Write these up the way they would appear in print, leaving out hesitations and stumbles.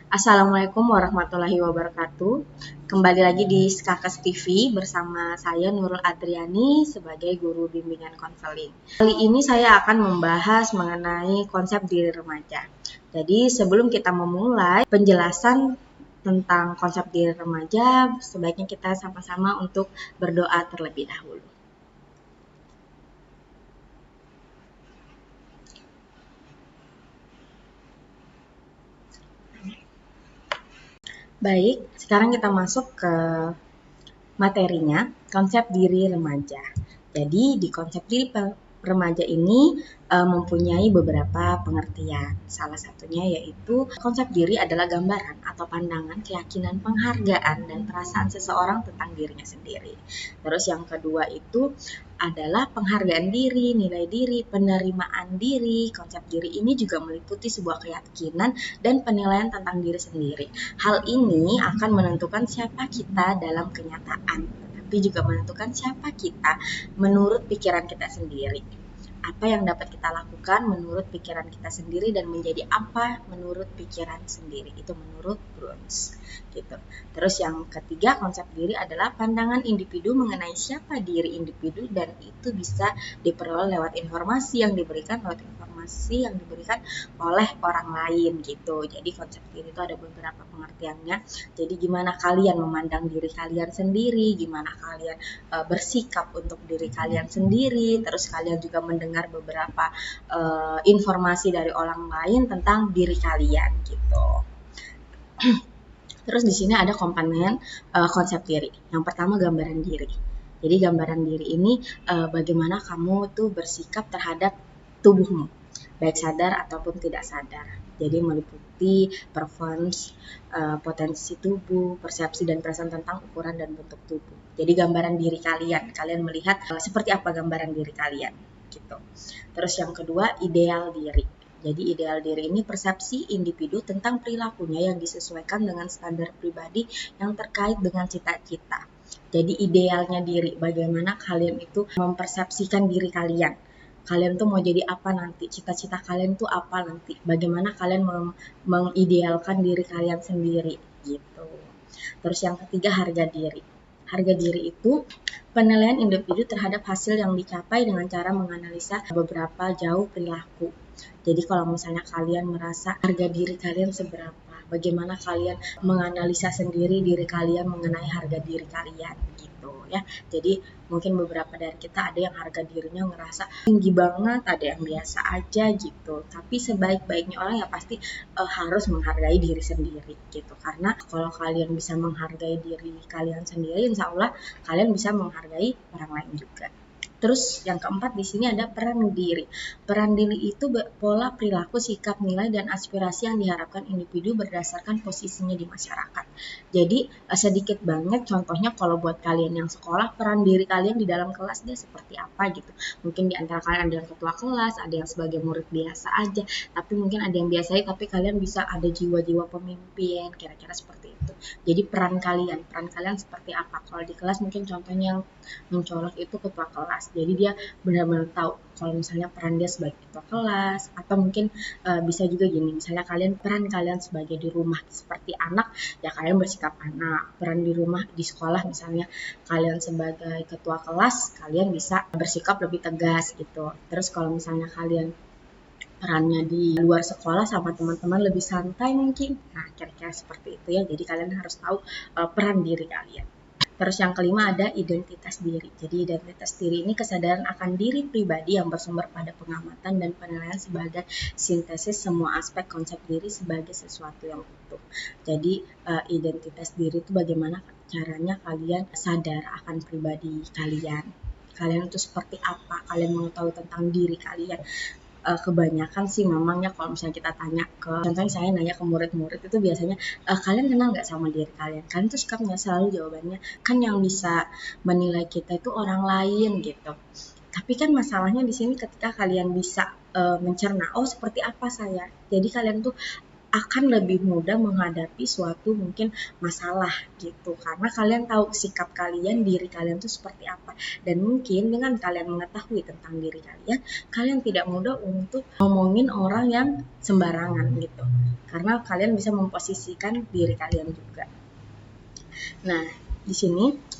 Assalamualaikum warahmatullahi wabarakatuh. Kembali lagi di Skakas TV bersama saya Nurul Adriani sebagai guru bimbingan konseling. Kali ini saya akan membahas mengenai konsep diri remaja. Jadi sebelum kita memulai penjelasan tentang konsep diri remaja, sebaiknya kita sama-sama untuk berdoa terlebih dahulu. Baik, sekarang kita masuk ke materinya, konsep diri remaja. Jadi di konsep diri remaja ini mempunyai beberapa pengertian. Salah satunya yaitu konsep diri adalah gambaran atau pandangan, keyakinan, penghargaan, dan perasaan seseorang tentang dirinya sendiri. Terus yang kedua itu adalah penghargaan diri, nilai diri, penerimaan diri. Konsep diri ini juga meliputi sebuah keyakinan dan penilaian tentang diri sendiri. Hal ini akan menentukan siapa kita dalam kenyataan, tapi juga menentukan siapa kita menurut pikiran kita sendiri. Apa yang dapat kita lakukan menurut pikiran kita sendiri dan menjadi apa menurut pikiran sendiri. Itu menurut Bruns. Gitu. Terus yang ketiga, konsep diri adalah pandangan individu mengenai siapa diri individu, dan itu bisa diperoleh lewat informasi yang diberikan oleh orang lain gitu. Jadi konsep diri itu ada beberapa pengertiannya. Jadi gimana kalian memandang diri kalian sendiri, gimana kalian bersikap untuk diri kalian sendiri, terus kalian juga mendengar beberapa informasi dari orang lain tentang diri kalian gitu. Terus di sini ada komponen konsep diri. Yang pertama gambaran diri. Jadi gambaran diri ini bagaimana kamu tuh bersikap terhadap tubuhmu, baik sadar ataupun tidak sadar. Jadi meliputi performance, potensi tubuh, persepsi dan perasaan tentang ukuran dan bentuk tubuh. Jadi gambaran diri kalian melihat seperti apa gambaran diri kalian gitu. Terus yang kedua, ideal diri. Jadi ideal diri ini persepsi individu tentang perilakunya yang disesuaikan dengan standar pribadi yang terkait dengan cita-cita. Jadi idealnya diri, bagaimana kalian itu mempersepsikan diri kalian. Kalian tuh mau jadi apa nanti, cita-cita kalian tuh apa nanti, bagaimana kalian mengidealkan diri kalian sendiri gitu. Terus yang ketiga, harga diri. Harga diri itu penilaian individu terhadap hasil yang dicapai dengan cara menganalisa beberapa jauh perilaku. Jadi kalau misalnya kalian merasa harga diri kalian seberapa, bagaimana kalian menganalisa sendiri diri kalian mengenai harga diri kalian gitu ya. Jadi mungkin beberapa dari kita ada yang harga dirinya ngerasa tinggi banget, ada yang biasa aja gitu. Tapi sebaik-baiknya orang ya pasti harus menghargai diri sendiri gitu. Karena kalau kalian bisa menghargai diri kalian sendiri, insya Allah kalian bisa menghargai orang lain juga. Terus yang keempat di sini ada peran diri. Peran diri itu pola perilaku, sikap, nilai, dan aspirasi yang diharapkan individu berdasarkan posisinya di masyarakat. Jadi sedikit banget contohnya kalau buat kalian yang sekolah, peran diri kalian di dalam kelas dia seperti apa gitu. Mungkin di antara kalian ada yang ketua kelas, ada yang sebagai murid biasa aja, tapi mungkin ada yang biasa tapi kalian bisa ada jiwa-jiwa pemimpin, kira-kira seperti itu. Jadi peran kalian seperti apa? Kalau di kelas mungkin contohnya yang mencolok itu ketua kelas. Jadi dia benar-benar tahu kalau misalnya peran dia sebagai ketua kelas, atau mungkin bisa juga gini, misalnya peran kalian sebagai di rumah seperti anak, ya kalian bersikap anak. Peran di rumah di sekolah misalnya kalian sebagai ketua kelas, kalian bisa bersikap lebih tegas gitu. Terus kalau misalnya kalian perannya di luar sekolah sama teman-teman lebih santai mungkin. Nah, kira-kira seperti itu ya. Jadi kalian harus tahu peran diri kalian. Terus yang kelima ada identitas diri. Jadi identitas diri ini kesadaran akan diri pribadi yang bersumber pada pengamatan dan penilaian sebagai sintesis semua aspek konsep diri sebagai sesuatu yang utuh. Jadi identitas diri itu bagaimana caranya kalian sadar akan pribadi kalian. Kalian itu seperti apa? Kalian mengetahui tentang diri kalian. Kebanyakan sih memangnya kalau misalnya kita tanya contohnya saya nanya ke murid-murid itu biasanya kalian kenal nggak sama diri kalian tuh sikapnya selalu jawabannya kan yang bisa menilai kita itu orang lain gitu. Tapi kan masalahnya di sini ketika kalian bisa mencerna seperti apa saya, jadi kalian tuh akan lebih mudah menghadapi suatu mungkin masalah gitu, karena kalian tahu sikap kalian, diri kalian tuh seperti apa, dan mungkin dengan kalian mengetahui tentang diri kalian, kalian tidak mudah untuk ngomongin orang yang sembarangan gitu, karena kalian bisa memposisikan diri kalian juga. Nah, di sini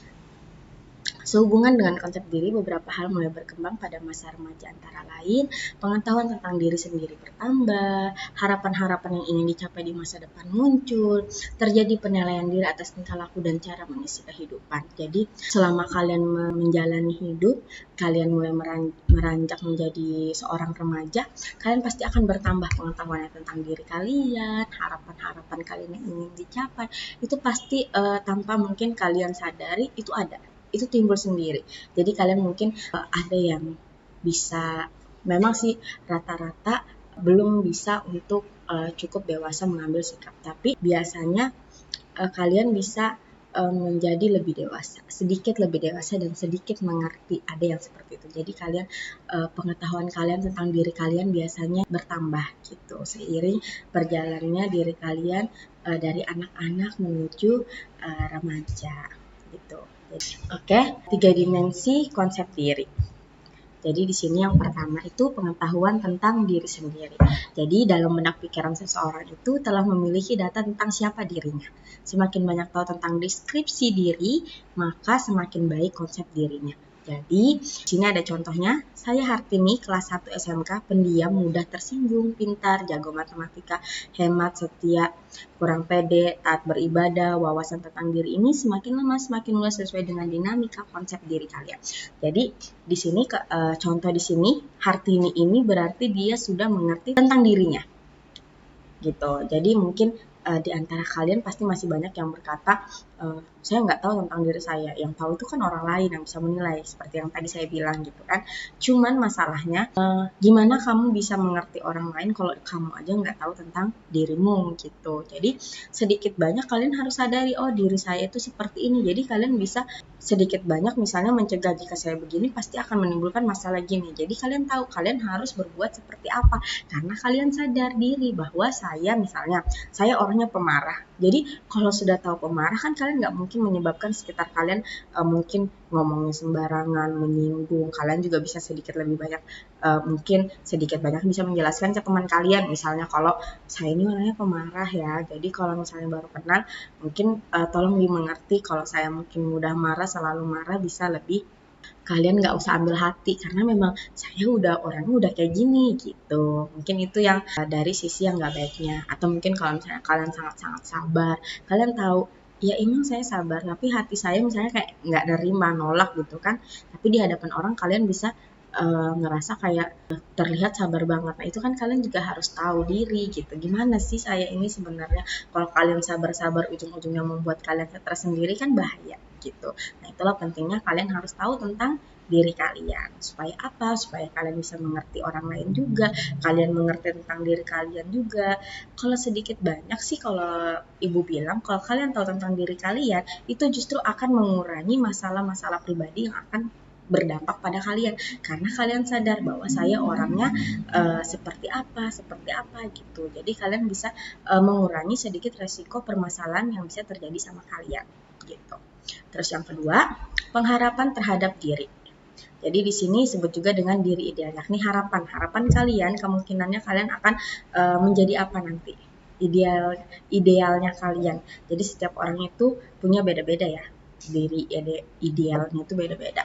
sehubungan dengan konsep diri, beberapa hal mulai berkembang pada masa remaja, antara lain pengetahuan tentang diri sendiri bertambah, harapan-harapan yang ingin dicapai di masa depan muncul, terjadi penilaian diri atas tingkah laku dan cara mengisi kehidupan. Jadi selama kalian menjalani hidup, kalian mulai meranjak menjadi seorang remaja, kalian pasti akan bertambah pengetahuannya tentang diri kalian, harapan-harapan kalian yang ingin dicapai, itu pasti tanpa mungkin kalian sadari itu ada. Itu timbul sendiri. Jadi kalian mungkin ada yang bisa, memang sih rata-rata belum bisa untuk cukup dewasa mengambil sikap, tapi biasanya kalian bisa menjadi lebih dewasa, sedikit lebih dewasa dan sedikit mengerti, ada yang seperti itu. Jadi kalian pengetahuan kalian tentang diri kalian biasanya bertambah gitu seiring berjalannya diri kalian dari anak-anak menuju remaja gitu. Oke, 3 dimensi konsep diri. Jadi di sini yang pertama itu pengetahuan tentang diri sendiri. Jadi dalam benak pikiran seseorang itu telah memiliki data tentang siapa dirinya. Semakin banyak tahu tentang deskripsi diri, maka semakin baik konsep dirinya. Jadi, di sini ada contohnya. Saya Hartini, kelas 1 SMK, pendiam, mudah tersinggung, pintar, jago matematika, hemat, setia, kurang pede, taat beribadah. Wawasan tentang diri ini semakin lama semakin luas sesuai dengan dinamika konsep diri kalian. Jadi, di sini contoh di sini Hartini ini berarti dia sudah mengerti tentang dirinya. Gitu. Jadi mungkin di antara kalian pasti masih banyak yang berkata, saya nggak tahu tentang diri saya. Yang tahu itu kan orang lain yang bisa menilai, seperti yang tadi saya bilang gitu kan. Cuman masalahnya, gimana kamu bisa mengerti orang lain kalau kamu aja nggak tahu tentang dirimu gitu. Jadi sedikit banyak kalian harus sadari, oh diri saya itu seperti ini. Jadi kalian bisa sedikit banyak misalnya mencegah, jika saya begini pasti akan menimbulkan masalah gini. Jadi kalian tahu kalian harus berbuat seperti apa, karena kalian sadar diri bahwa saya misalnya, saya orangnya pemarah. Jadi kalau sudah tahu pemarah kan kalian nggak mungkin menyebabkan sekitar kalian mungkin ngomongnya sembarangan, menyinggung. Kalian juga bisa sedikit lebih banyak, mungkin sedikit banyak bisa menjelaskan ke teman kalian. Misalnya kalau saya ini orangnya pemarah ya, jadi kalau misalnya baru kenal mungkin tolong dimengerti kalau saya mungkin mudah marah, selalu marah, bisa lebih kalian nggak usah ambil hati karena memang saya orangnya udah kayak gini gitu. Mungkin itu yang dari sisi yang nggak baiknya. Atau mungkin kalau misalnya kalian sangat-sangat sabar, kalian tahu ya emang saya sabar, tapi hati saya misalnya kayak nggak nerima, nolak gitu kan. Tapi di hadapan orang kalian bisa ngerasa kayak terlihat sabar banget. Nah itu kan kalian juga harus tahu diri gitu. Gimana sih saya ini sebenarnya? Kalau kalian sabar-sabar ujung-ujungnya membuat kalian stres sendiri kan bahaya gitu. Nah itulah pentingnya kalian harus tahu tentang diri kalian. Supaya apa? Supaya kalian bisa mengerti orang lain juga. Kalian mengerti tentang diri kalian juga. Kalau sedikit banyak sih kalau ibu bilang, kalau kalian tahu tentang diri kalian, itu justru akan mengurangi masalah-masalah pribadi yang akan berdampak pada kalian, karena kalian sadar bahwa saya orangnya seperti apa gitu. Jadi kalian bisa mengurangi sedikit resiko permasalahan yang bisa terjadi sama kalian gitu. Terus yang kedua, pengharapan terhadap diri. Jadi di sini disebut juga dengan diri ideal, yakni harapan kalian, kemungkinannya kalian akan menjadi apa nanti, idealnya kalian. Jadi setiap orang itu punya beda-beda ya, diri idealnya itu beda-beda.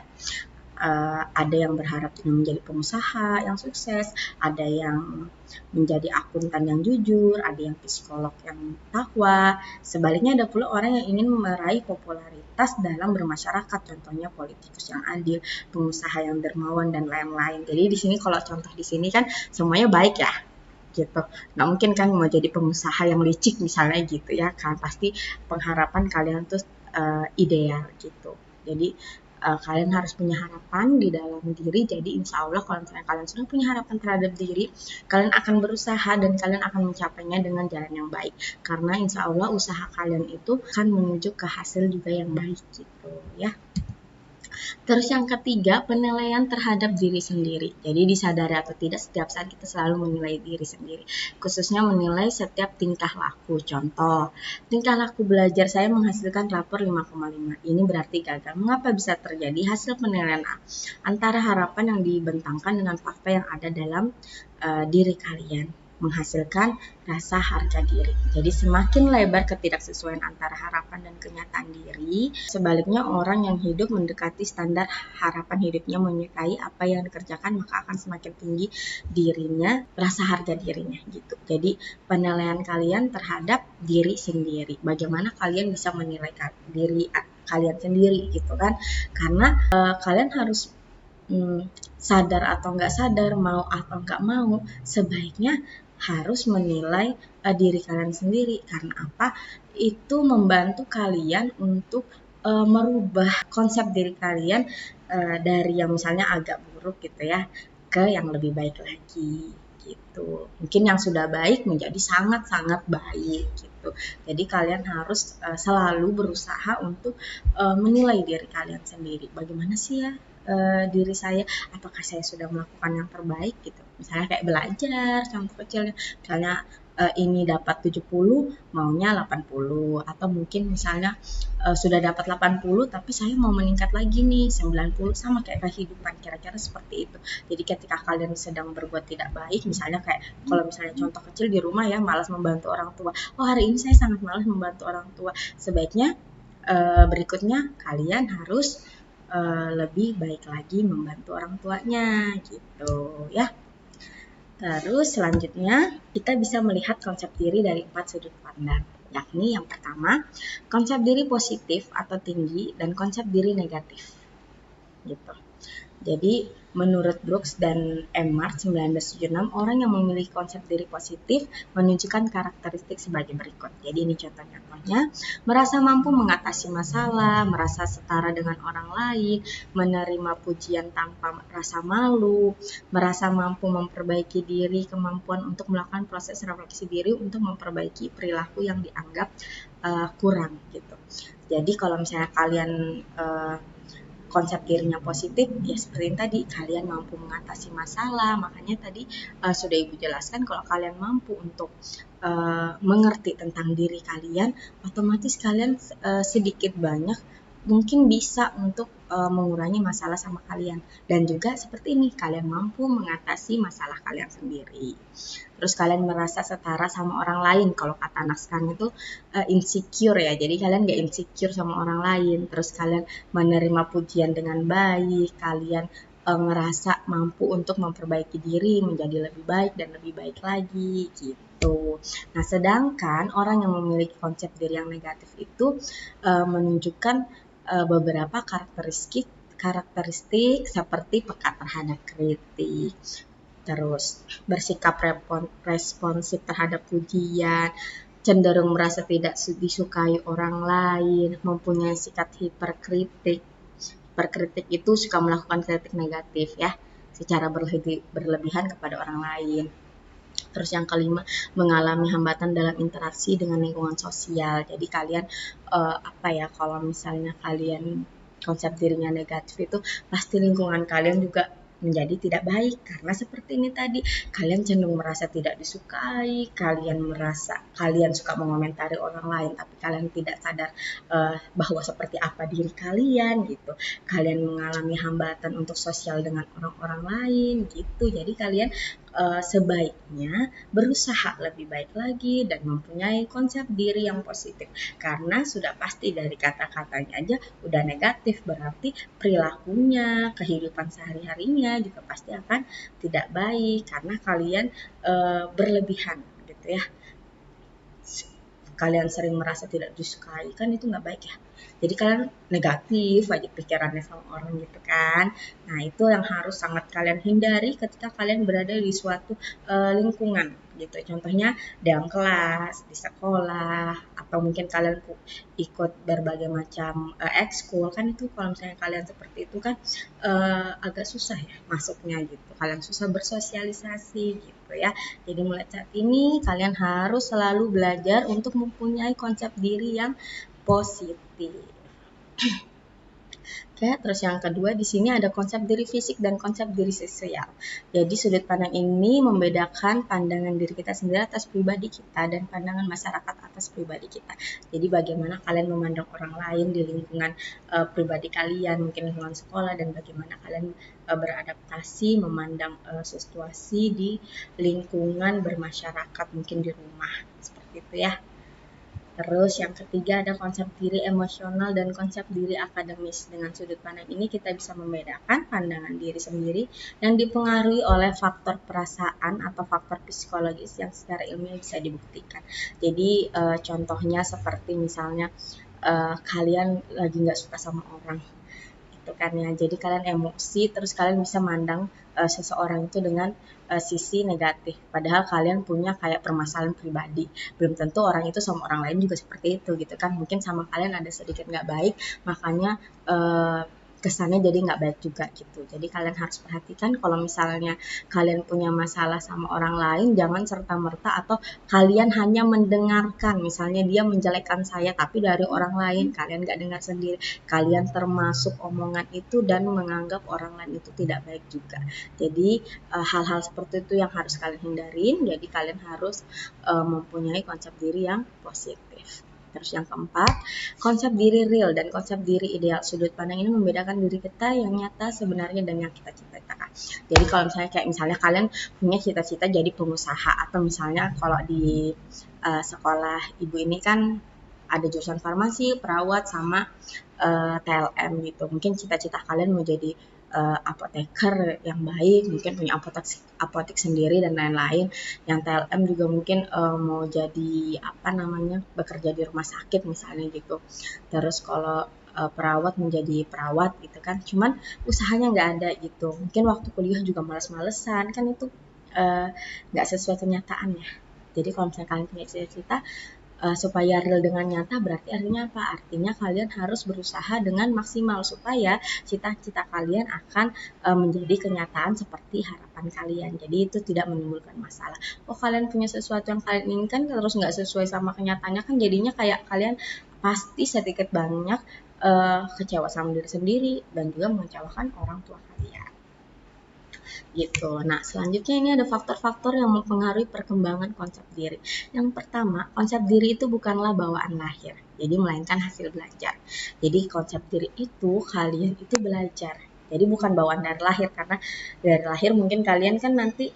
Ada yang berharap menjadi pengusaha yang sukses, ada yang menjadi akuntan yang jujur, ada yang psikolog yang takwa. Sebaliknya ada pula orang yang ingin meraih popularitas dalam bermasyarakat, contohnya politikus yang adil, pengusaha yang dermawan dan lain-lain. Jadi di sini kalau contoh di sini kan semuanya baik ya gitu. Nggak mungkin kan mau jadi pengusaha yang licik misalnya gitu ya kan. Pasti pengharapan kalian tuh ideal gitu. Jadi kalian harus punya harapan di dalam diri. Jadi insya Allah kalau misalnya kalian sudah punya harapan terhadap diri, kalian akan berusaha dan kalian akan mencapainya dengan jalan yang baik. Karena insya Allah usaha kalian itu akan menuju ke hasil juga yang baik gitu ya. Terus yang ketiga, penilaian terhadap diri sendiri. Jadi disadari atau tidak, setiap saat kita selalu menilai diri sendiri. Khususnya menilai setiap tingkah laku. Contoh, tingkah laku belajar saya menghasilkan rapor 5,5. Ini berarti gagal. Mengapa bisa terjadi? Hasil penilaian antara harapan yang dibentangkan dengan fakta yang ada dalam diri kalian, menghasilkan rasa harga diri. Jadi semakin lebar ketidaksesuaian antara harapan dan kenyataan diri, sebaliknya orang yang hidup mendekati standar harapan hidupnya menyukai apa yang dikerjakan, maka akan semakin tinggi dirinya, rasa harga dirinya gitu. Jadi penilaian kalian terhadap diri sendiri. Bagaimana kalian bisa menilai diri kalian sendiri gitu kan? Karena kalian harus sadar atau nggak sadar, mau atau nggak mau, sebaiknya harus menilai diri kalian sendiri. Karena apa? Itu membantu kalian untuk merubah konsep diri kalian dari yang misalnya agak buruk gitu ya, ke yang lebih baik lagi gitu. Mungkin yang sudah baik menjadi sangat-sangat baik gitu. Jadi kalian harus selalu berusaha untuk menilai diri kalian sendiri. Bagaimana sih ya diri saya, apakah saya sudah melakukan yang terbaik gitu. Misalnya kayak belajar, contoh kecilnya, misalnya ini dapat 70, maunya 80, atau mungkin misalnya sudah dapat 80 tapi saya mau meningkat lagi nih 90, sama kayak kehidupan, kira-kira seperti itu. Jadi ketika kalian sedang berbuat tidak baik, misalnya kayak kalau misalnya contoh kecil di rumah ya, malas membantu orang tua. Oh, hari ini saya sangat malas membantu orang tua. Sebaiknya berikutnya kalian harus lebih baik lagi membantu orang tuanya gitu ya. Terus selanjutnya kita bisa melihat konsep diri dari 4 sudut pandang, yakni yang pertama, konsep diri positif atau tinggi dan konsep diri negatif gitu. Jadi menurut Brooks dan Emmart 1976, orang yang memiliki konsep diri positif menunjukkan karakteristik sebagai berikut. Jadi ini contoh-contohnya: merasa mampu mengatasi masalah, merasa setara dengan orang lain, menerima pujian tanpa rasa malu, merasa mampu memperbaiki diri, kemampuan untuk melakukan proses refleksi diri untuk memperbaiki perilaku yang dianggap kurang gitu. Jadi kalau misalnya kalian konsep dirinya positif, ya seperti yang tadi, kalian mampu mengatasi masalah. Makanya tadi sudah Ibu jelaskan, kalau kalian mampu untuk mengerti tentang diri kalian, otomatis kalian sedikit banyak mungkin bisa untuk mengurangi masalah sama kalian. Dan juga seperti ini, kalian mampu mengatasi masalah kalian sendiri. Terus kalian merasa setara sama orang lain. Kalau kata anak sekarang itu insecure ya. Jadi kalian gak insecure sama orang lain. Terus kalian menerima pujian dengan baik. Kalian ngerasa mampu untuk memperbaiki diri menjadi lebih baik dan lebih baik lagi gitu. Nah, sedangkan orang yang memiliki konsep diri yang negatif itu menunjukkan beberapa karakteristik seperti peka terhadap kritik, terus bersikap responsif terhadap pujian, cenderung merasa tidak disukai orang lain, mempunyai sikap hiperkritik. Hiperkritik itu suka melakukan kritik negatif ya, secara berlebihan kepada orang lain. Terus yang kelima, mengalami hambatan dalam interaksi dengan lingkungan sosial. Jadi kalian kalau misalnya kalian konsep dirinya negatif itu, pasti lingkungan kalian juga menjadi tidak baik. Karena seperti ini tadi, kalian cenderung merasa tidak disukai, kalian merasa kalian suka mengomentari orang lain, tapi kalian tidak sadar bahwa seperti apa diri kalian gitu. Kalian mengalami hambatan untuk sosial dengan orang-orang lain gitu. Jadi kalian sebaiknya berusaha lebih baik lagi dan mempunyai konsep diri yang positif. Karena sudah pasti dari kata-katanya aja udah negatif, berarti perilakunya, kehidupan sehari-harinya juga pasti akan tidak baik karena kalian berlebihan gitu ya. Kalian sering merasa tidak disukai, kan itu nggak baik ya. Jadi kalian negatif aja pikirannya sama orang gitu kan. Nah, itu yang harus sangat kalian hindari ketika kalian berada di suatu lingkungan gitu. Contohnya dalam kelas, di sekolah, atau mungkin kalian ikut berbagai macam ekskul, kan itu kalau misalnya kalian seperti itu kan agak susah ya masuknya gitu. Kalian susah bersosialisasi gitu ya. Jadi mulai saat ini kalian harus selalu belajar untuk mempunyai konsep diri yang positif. Oke, terus yang kedua di sini ada konsep diri fisik dan konsep diri sosial. Jadi sudut pandang ini membedakan pandangan diri kita sendiri atas pribadi kita dan pandangan masyarakat atas pribadi kita. Jadi bagaimana kalian memandang orang lain di lingkungan pribadi kalian, mungkin lingkungan sekolah, dan bagaimana kalian beradaptasi memandang situasi di lingkungan bermasyarakat, mungkin di rumah, seperti itu ya. Terus yang ketiga ada konsep diri emosional dan konsep diri akademis. Dengan sudut pandang ini kita bisa membedakan pandangan diri sendiri yang dipengaruhi oleh faktor perasaan atau faktor psikologis yang secara ilmiah bisa dibuktikan. Jadi contohnya seperti misalnya kalian lagi nggak suka sama orang, gitu kan ya. Jadi kalian emosi, terus kalian bisa mandang seseorang itu dengan sisi negatif. Padahal kalian punya kayak permasalahan pribadi. Belum tentu orang itu sama orang lain juga seperti itu gitu kan. Mungkin sama kalian ada sedikit nggak baik, makanya kesannya jadi nggak baik juga gitu. Jadi kalian harus perhatikan kalau misalnya kalian punya masalah sama orang lain, jangan serta-merta atau kalian hanya mendengarkan. Misalnya dia menjelekkan saya, tapi dari orang lain kalian nggak dengar sendiri. Kalian termasuk omongan itu dan menganggap orang lain itu tidak baik juga. Jadi hal-hal seperti itu yang harus kalian hindarin. Jadi kalian harus mempunyai konsep diri yang positif. Terus yang keempat, konsep diri real dan konsep diri ideal. Sudut pandang ini membedakan diri kita yang nyata sebenarnya dan yang kita cita-citakan. Jadi kalau misalnya kalian punya cita-cita jadi pengusaha, atau misalnya kalau di sekolah ibu ini kan ada jurusan farmasi, perawat, sama TLM gitu. Mungkin cita-cita kalian mau jadi apoteker yang baik, mungkin punya apotek sendiri dan lain-lain. Yang TLM juga mungkin mau jadi bekerja di rumah sakit misalnya gitu. Terus kalau perawat menjadi perawat gitu kan. Cuman usahanya nggak ada gitu. Mungkin waktu kuliah juga males-malesan kan, itu nggak sesuai kenyataannya. Jadi kalau misalnya kalian punya cita-cita supaya real dengan nyata, berarti artinya apa? Artinya kalian harus berusaha dengan maksimal supaya cita-cita kalian akan menjadi kenyataan seperti harapan kalian. Jadi itu tidak menimbulkan masalah. Oh, kalian punya sesuatu yang kalian inginkan terus nggak sesuai sama kenyataannya, kan jadinya kayak kalian pasti sedikit banyak kecewa sama diri sendiri dan juga mengecewakan orang tua kalian. Gitu. Nah, selanjutnya ini ada faktor-faktor yang mempengaruhi perkembangan konsep diri. Yang pertama, konsep diri itu bukanlah bawaan lahir, jadi melainkan hasil belajar. Jadi konsep diri itu kalian itu belajar. Jadi bukan bawaan dari lahir, karena dari lahir mungkin kalian kan nanti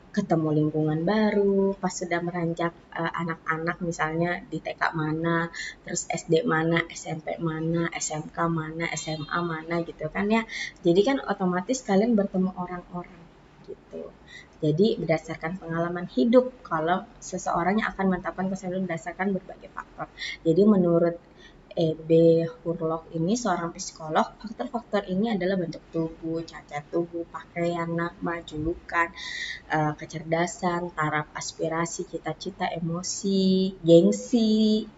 ketemu lingkungan baru, pas sudah meranjak anak-anak misalnya di TK mana, terus SD mana, SMP mana, SMK mana, SMA mana gitu kan ya. Jadi kan otomatis kalian bertemu orang-orang gitu. Jadi berdasarkan pengalaman hidup, kalau seseorang yang akan menetapkan kesimpulan berdasarkan berbagai faktor. Jadi menurut E.B. Hurlock ini, seorang psikolog, faktor-faktor ini adalah bentuk tubuh, cacat tubuh, pakaian, nama, julukan, kecerdasan, taraf aspirasi, cita-cita, emosi, gengsi,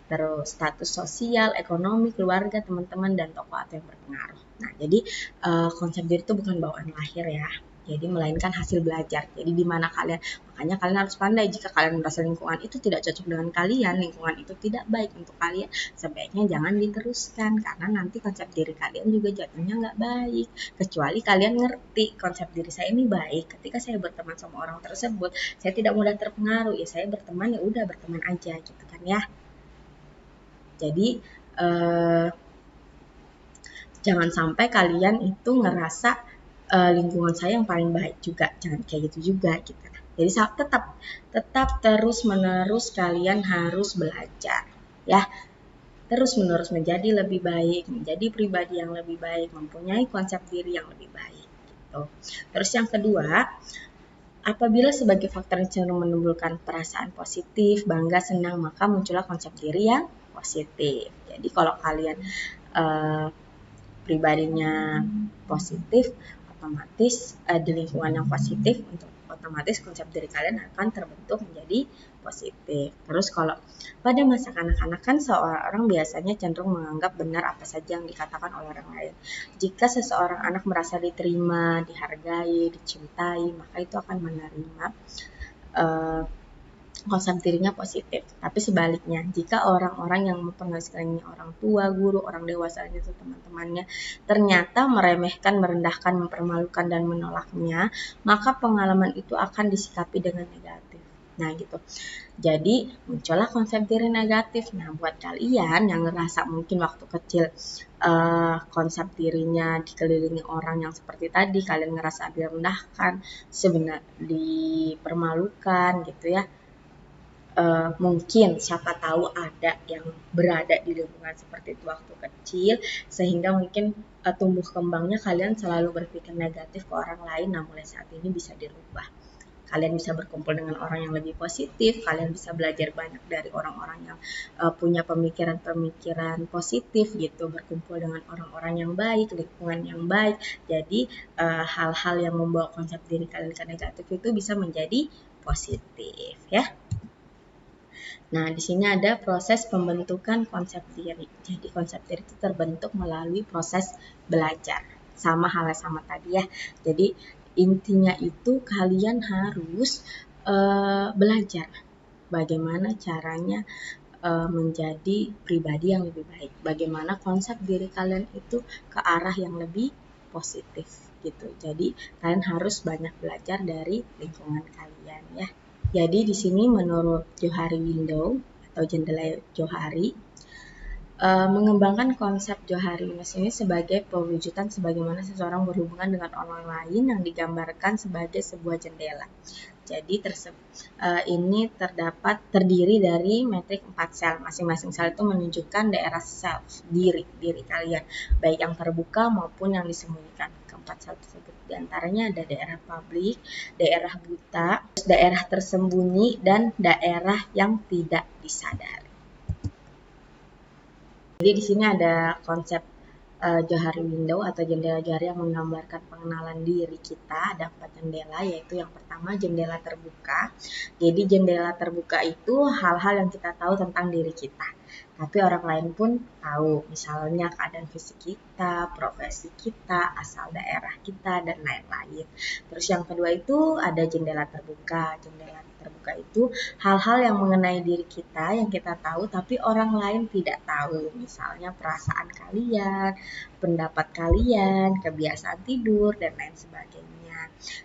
terus status sosial, ekonomi, keluarga, teman-teman, dan tokoh atau yang berpengaruh. Nah, jadi konsep diri itu bukan bawaan lahir ya. Jadi melainkan hasil belajar. Jadi di mana makanya kalian harus pandai jika kalian merasa lingkungan itu tidak cocok dengan kalian, lingkungan itu tidak baik untuk kalian, sebaiknya jangan diteruskan karena nanti konsep diri kalian juga jatuhnya nggak baik. Kecuali kalian ngerti konsep diri saya ini baik, ketika saya berteman sama orang tersebut, saya tidak mudah terpengaruh, ya saya berteman, ya udah berteman aja gitu kan ya. Jadi jangan sampai kalian itu ngerasa lingkungan saya yang paling baik juga, jangan kayak gitu juga gitu. Jadi tetap terus menerus kalian harus belajar ya, terus menerus menjadi lebih baik, menjadi pribadi yang lebih baik, mempunyai konsep diri yang lebih baik gitu. Terus yang kedua, apabila sebagai faktor yang cenderung menimbulkan perasaan positif, bangga, senang, maka muncullah konsep diri yang positif. Jadi kalau kalian pribadinya positif, otomatis di lingkungan yang positif, untuk otomatis konsep diri kalian akan terbentuk menjadi positif. Terus kalau pada masa kanak-kanak kan seorang biasanya cenderung menganggap benar apa saja yang dikatakan oleh orang lain. Jika seseorang anak merasa diterima, dihargai, dicintai, maka itu akan menerima konsep dirinya positif. Tapi sebaliknya, jika orang-orang yang mempengaruhi sekelilingnya, orang tua, guru, orang dewasa, itu teman-temannya, ternyata meremehkan, merendahkan, mempermalukan, dan menolaknya, maka pengalaman itu akan disikapi dengan negatif. Nah gitu. Jadi muncullah konsep diri negatif. Nah buat kalian yang ngerasa mungkin waktu kecil konsep dirinya dikelilingi orang yang seperti tadi, kalian ngerasa direndahkan, sebenarnya dipermalukan gitu ya. Mungkin siapa tahu ada yang berada di lingkungan seperti itu waktu kecil, sehingga mungkin tumbuh kembangnya kalian selalu berpikir negatif ke orang lain. Nah mulai saat ini bisa dirubah. Kalian bisa berkumpul dengan orang yang lebih positif, kalian bisa belajar banyak dari orang-orang yang punya pemikiran-pemikiran positif gitu, berkumpul dengan orang-orang yang baik, lingkungan yang baik. Jadi hal-hal yang membawa konsep diri kalian ke negatif itu bisa menjadi positif ya. Nah, di sini ada proses pembentukan konsep diri. Jadi konsep diri itu terbentuk melalui proses belajar. Sama halnya sama tadi ya. Jadi intinya itu kalian harus belajar bagaimana caranya menjadi pribadi yang lebih baik. Bagaimana konsep diri kalian itu ke arah yang lebih positif gitu. Jadi kalian harus banyak belajar dari lingkungan kalian ya. Jadi di sini menurut Johari Window atau jendela Johari, mengembangkan konsep Johari ini sebagai pewujudan sebagaimana seseorang berhubungan dengan orang lain yang digambarkan sebagai sebuah jendela. Jadi ini terdiri dari metrik 4 sel. Masing-masing sel itu menunjukkan daerah self, diri kalian, baik yang terbuka maupun yang disembunyikan. Keempat sel tersebut diantaranya ada daerah publik, daerah buta, daerah tersembunyi, dan daerah yang tidak disadari. Jadi di sini ada konsep Johari Window atau jendela Johari yang menggambarkan pengenalan diri kita. Ada 4 jendela, yaitu yang pertama jendela terbuka. Jadi jendela terbuka itu hal-hal yang kita tahu tentang diri kita, tapi orang lain pun tahu, misalnya keadaan fisik kita, profesi kita, asal daerah kita, dan lain-lain. Terus yang kedua itu ada jendela terbuka. Jendela terbuka itu hal-hal yang mengenai diri kita yang kita tahu tapi orang lain tidak tahu, misalnya perasaan kalian, pendapat kalian, kebiasaan tidur, dan lain sebagainya.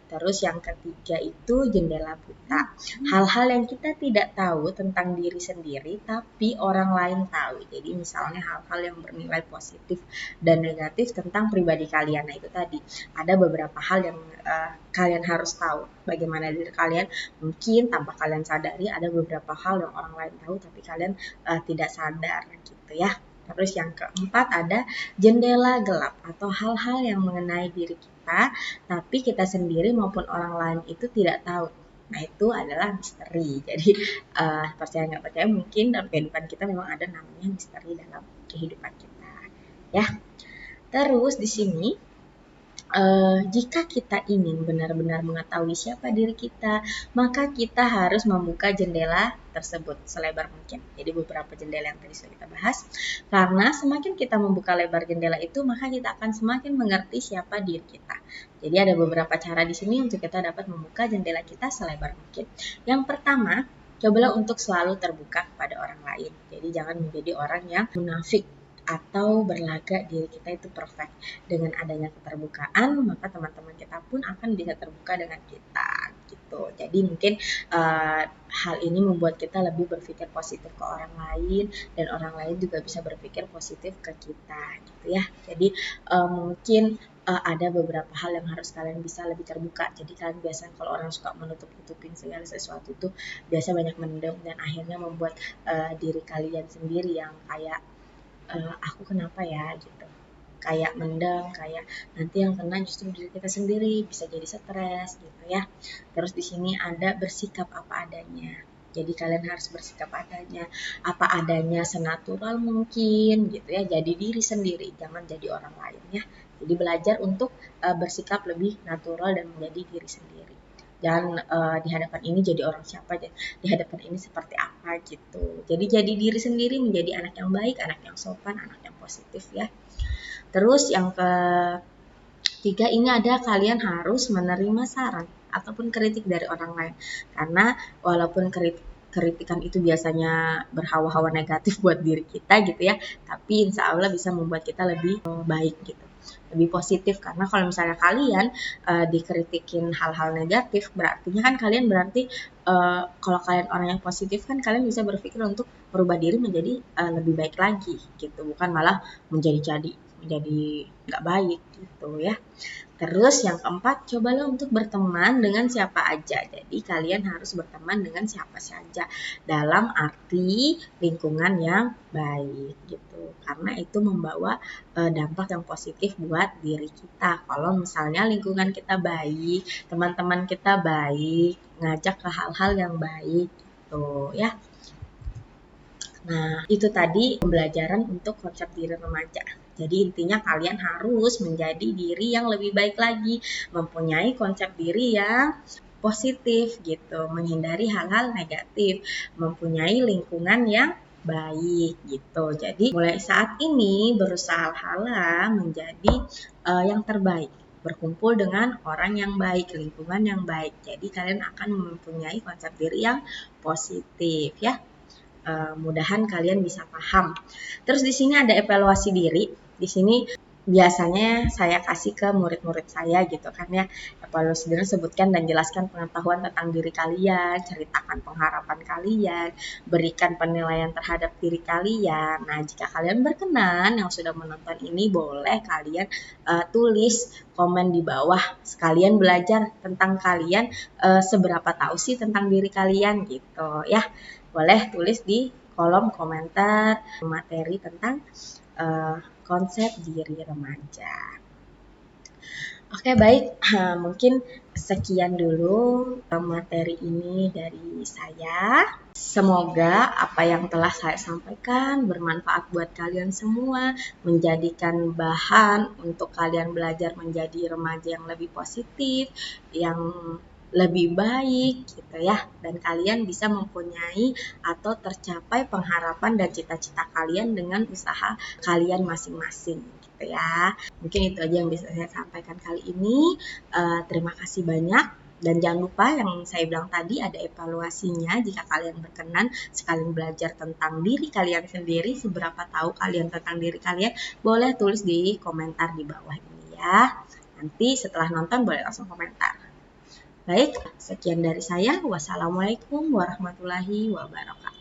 Terus yang ketiga itu jendela buta. Hal-hal yang kita tidak tahu tentang diri sendiri tapi orang lain tahu. Jadi misalnya hal-hal yang bernilai positif dan negatif tentang pribadi kalian. Nah itu tadi ada beberapa hal yang kalian harus tahu bagaimana diri kalian. Mungkin tanpa kalian sadari ada beberapa hal yang orang lain tahu tapi kalian tidak sadar gitu ya. Terus yang keempat ada jendela gelap atau hal-hal yang mengenai diri kita tapi kita sendiri maupun orang lain itu tidak tahu. Nah itu adalah misteri. Jadi percaya nggak percaya mungkin dalam kehidupan kita memang ada namanya misteri dalam kehidupan kita ya. Terus di sini jika kita ingin benar-benar mengetahui siapa diri kita, maka kita harus membuka jendela tersebut selebar mungkin. Jadi beberapa jendela yang tadi sudah kita bahas. Karena semakin kita membuka lebar jendela itu, maka kita akan semakin mengerti siapa diri kita. Jadi ada beberapa cara di sini untuk kita dapat membuka jendela kita selebar mungkin. Yang pertama, cobalah untuk selalu terbuka pada orang lain. Jadi jangan menjadi orang yang munafik atau berlagak diri kita itu perfect. Dengan adanya keterbukaan, maka teman-teman kita pun akan bisa terbuka dengan kita gitu. Jadi mungkin hal ini membuat kita lebih berpikir positif ke orang lain dan orang lain juga bisa berpikir positif ke kita gitu ya. Jadi mungkin ada beberapa hal yang harus kalian bisa lebih terbuka. Jadi kalian biasanya kalau orang suka menutup-tutupin segala sesuatu itu biasa banyak mendem dan akhirnya membuat diri kalian sendiri yang kayak aku kenapa ya gitu, kayak mendem, kayak nanti yang kena justru diri kita sendiri, bisa jadi stres gitu ya. Terus di sini ada bersikap apa adanya. Jadi kalian harus bersikap apa adanya senatural mungkin gitu ya. Jadi diri sendiri, jangan jadi orang lain ya. Jadi belajar untuk bersikap lebih natural dan menjadi diri sendiri. Dan di hadapan ini jadi orang siapa, di hadapan ini seperti apa gitu. Jadi jadi diri sendiri, menjadi anak yang baik, anak yang sopan, anak yang positif ya. Terus yang ketiga ini ada kalian harus menerima saran ataupun kritik dari orang lain. Karena walaupun kritik kritikan itu biasanya berhawa-hawa negatif buat diri kita gitu ya, tapi insya Allah bisa membuat kita lebih baik gitu, lebih positif. Karena kalau misalnya kalian dikritikin hal-hal negatif, berartinya kan kalian berarti kalau kalian orang yang positif kan kalian bisa berpikir untuk merubah diri menjadi lebih baik lagi gitu, bukan malah menjadi nggak baik gitu ya. Terus yang keempat, cobalah untuk berteman dengan siapa aja. Jadi kalian harus berteman dengan siapa saja dalam arti lingkungan yang baik gitu. Karena itu membawa dampak yang positif buat diri kita. Kalau misalnya lingkungan kita baik, teman-teman kita baik, ngajak ke hal-hal yang baik gitu ya. Nah, itu tadi pembelajaran untuk konsep diri remaja. Jadi intinya kalian harus menjadi diri yang lebih baik lagi, mempunyai konsep diri yang positif gitu, menghindari hal-hal negatif, mempunyai lingkungan yang baik gitu. Jadi mulai saat ini berusahalah menjadi yang terbaik, berkumpul dengan orang yang baik, lingkungan yang baik. Jadi kalian akan mempunyai konsep diri yang positif ya. Mudahan kalian bisa paham. Terus di sini ada evaluasi diri. Di sini biasanya saya kasih ke murid-murid saya gitu kan ya. Evaluasi diri, sebutkan dan jelaskan pengetahuan tentang diri kalian, ceritakan pengharapan kalian, berikan penilaian terhadap diri kalian. Nah, jika kalian berkenan yang sudah menonton ini, boleh kalian tulis komen di bawah. Sekalian belajar tentang kalian, seberapa tahu sih tentang diri kalian gitu ya. Boleh tulis di kolom komentar materi tentang konsep diri remaja. Oke, baik, mungkin sekian dulu materi ini dari saya. Semoga apa yang telah saya sampaikan bermanfaat buat kalian semua, menjadikan bahan untuk kalian belajar menjadi remaja yang lebih positif, yang lebih baik gitu ya, dan kalian bisa mempunyai atau tercapai pengharapan dan cita-cita kalian dengan usaha kalian masing-masing gitu ya. Mungkin itu aja yang bisa saya sampaikan kali ini. Terima kasih banyak. Dan jangan lupa yang saya bilang tadi, ada evaluasinya. Jika kalian berkenan sekalian belajar tentang diri kalian sendiri, seberapa tahu kalian tentang diri kalian, boleh tulis di komentar di bawah ini ya. Nanti setelah nonton boleh langsung komentar. Baik, sekian dari saya. Wassalamualaikum warahmatullahi wabarakatuh.